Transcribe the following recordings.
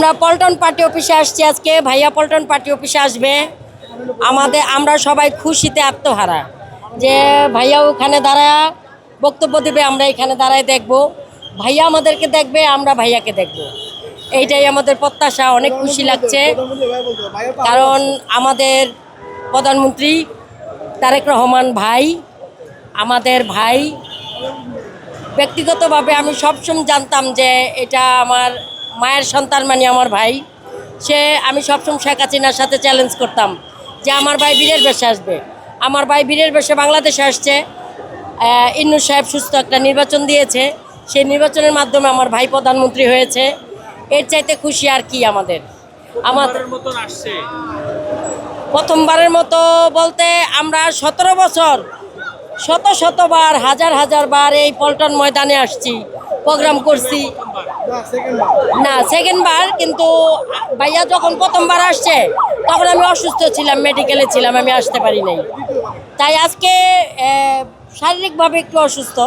আমরা পল্টন পার্টি অফিসে আসছি আজকে। ভাইয়া পল্টন পার্টি অফিসে আসবে। আমরা সবাই খুশিতে আত্মহারা যে ভাইয়া ওখানে দাঁড়ায় বক্তব্য দেবে, আমরা এখানে দাঁড়ায় দেখব। ভাইয়া আমাদেরকে দেখবে, আমরা ভাইয়াকে দেখব। এইটাই আমাদের প্রত্যাশা। অনেক খুশি লাগছে, কারণ আমাদের প্রধানমন্ত্রী তারেক রহমান ভাই আমাদের ভাই। ব্যক্তিগতভাবে আমি সবসময় জানতাম যে এটা আমার মায়ের সন্তান, মানে আমার ভাই। আমি সবসময় শেখ হাসিনার সাথে চ্যালেঞ্জ করতাম যে আমার ভাই বীরের বেশে আসবে। আমার ভাই বীরের বেশে বাংলাদেশে আসছে। ইন্নুস সাহেব সুস্থ একটা নির্বাচন দিয়েছে, সেই নির্বাচনের মাধ্যমে আমার ভাই প্রধানমন্ত্রী হয়েছে। এর চাইতে খুশি আর কি আমাদের। প্রথমবারের মতো বলতে আমরা 17 বছর শতবার হাজার বার এই পল্টন ময়দানে আসছি, প্রোগ্রাম করছি। না, সেকেন্ড বার। কিন্তু ভাইয়া যখন প্রথমবার আসছে তখন আমি অসুস্থ ছিলাম, মেডিকেলে ছিলাম, আমি আসতে পারি নাই। তাই আজকে শারীরিকভাবে একটু অসুস্থ,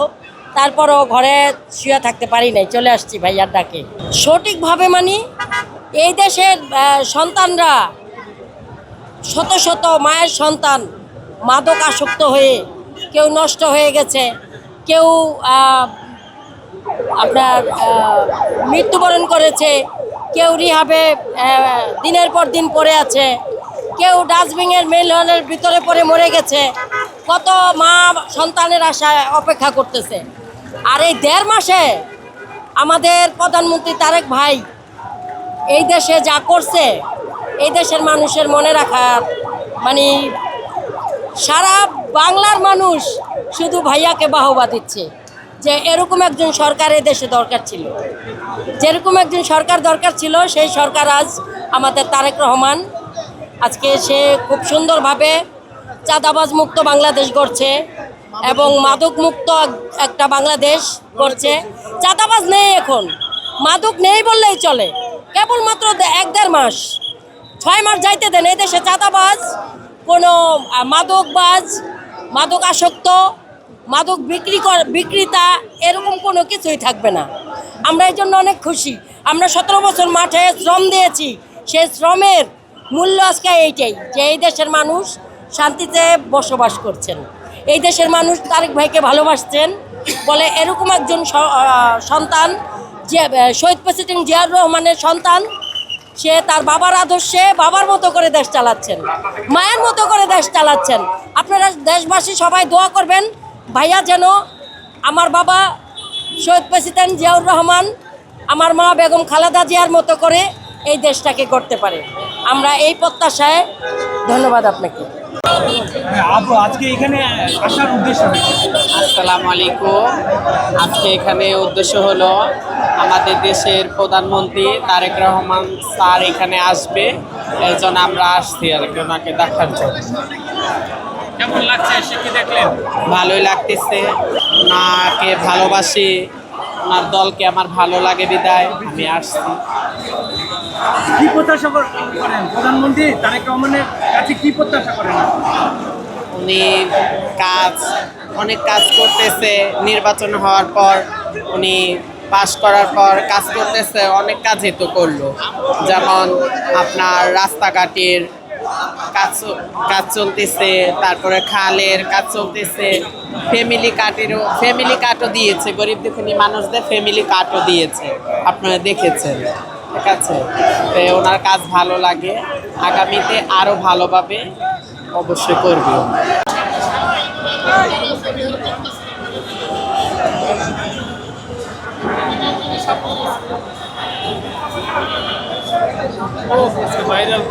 তারপরও ঘরে শুয়ে থাকতে পারি নাই, চলে আসছি ভাইয়ার ডাকে। সঠিকভাবে মানে এই দেশের সন্তানরা শত মায়ের সন্তান মাদক আসক্ত হয়ে কেউ নষ্ট হয়ে গেছে, কেউ আপনার মৃত্যুবরণ করেছে, কেউ রিহাবে দিনের পর দিন পড়ে আছে, কেউ ডাস্টবিনের মেলহনের ভিতরে পড়ে মরে গেছে। কত মা সন্তানের আশায় অপেক্ষা করতেছে। আর এই 1.5 মাসে আমাদের প্রধানমন্ত্রী তারেক ভাই এই দেশে যা করছে, এই দেশের মানুষের মনে রাখার মানে সারা বাংলার মানুষ শুধু ভাইয়াকে বাহবা দিচ্ছে যে এরকম একজন সরকার এই দেশে দরকার ছিল। যেরকম একজন সরকার দরকার ছিল, সেই সরকার আজ আমাদের তারেক রহমান। আজকে সে খুব সুন্দরভাবে চাঁদাবাজ মুক্ত বাংলাদেশ গড়ছে এবং মাদক মুক্ত একটা বাংলাদেশ গড়ছে। চাঁদাবাজ নেই, এখন মাদক নেই বললেই চলে। কেবলমাত্র 1-1.5 মাস, 6 মাস যাইতে দেন, এই দেশে চাঁদাবাজ, কোনো মাদকবাজ, মাদক আসক্ত, মাদক বিক্রেতা এরকম কোনো কিছুই থাকবে না। আমরা এই জন্য অনেক খুশি। আমরা 17 বছর মাঠে শ্রম দিয়েছি, সেই শ্রমের মূল্য আজকে এইটাই যে এই দেশের মানুষ শান্তিতে বসবাস করছেন। এই দেশের মানুষ তারেক ভাইকে ভালোবাসছেন বলে এরকম একজন সন্তান, যে শহীদ প্রেসিডেন্ট জিয়াউর রহমানের সন্তান, সে তার বাবার আদর্শে বাবার মতো করে দেশ চালাচ্ছেন, মায়ের মতো করে দেশ চালাচ্ছেন। আপনারা দেশবাসী সবাই দোয়া করবেন ভাইয়া যেন আমার বাবা শহীদ প্রেসিডেন্ট জিয়াউর রহমান, আমার মা বেগম খালেদা জিয়ার মতো করে এই দেশটাকে করতে পারে। আমরা এই প্রত্যাশায় ধন্যবাদ আপনাকে। আজকে এখানে আসার উদ্দেশ্য। আসসালামু আলাইকুম। আজকে এখানে উদ্দেশ্য হলো আমাদের দেশের প্রধানমন্ত্রী তারেক রহমান স্যার এখানে আসবে, এই জন্য আমরা আসছি আর কি ওনাকে দেখার জন্য। কেমন লাগছে এসে, কি দেখলেন? ভালোই লাগতেছে, ওনাকে ভালোবাসি, ওনার দলকে আমার ভালো লাগে বিদায় আমি আসছি। কি প্রত্যাশা করেন প্রধানমন্ত্রী তারেক রহমানের কাছে, কি প্রত্যাশা করেন? উনি অনেক কাজ করতেছে, নির্বাচন হওয়ার পর উনি পাশ করার পর কাজ করতেছে, অনেক কাজই তো করলো। যেমন আপনার রাস্তাঘাটের কাজ চলতেছে, তারপরে খালের কাজ চলতেছে, ফ্যামিলি কার্ডও দিয়েছে, গরিব দুঃখী মানুষদের ফ্যামিলি কার্ডও দিয়েছে, আপনারা দেখেছেন। ঠিক আছে, ওনার কাজ ভালো লাগে, আগামীতে আরও ভালোভাবে অবশ্যই করবে। ভাইরাল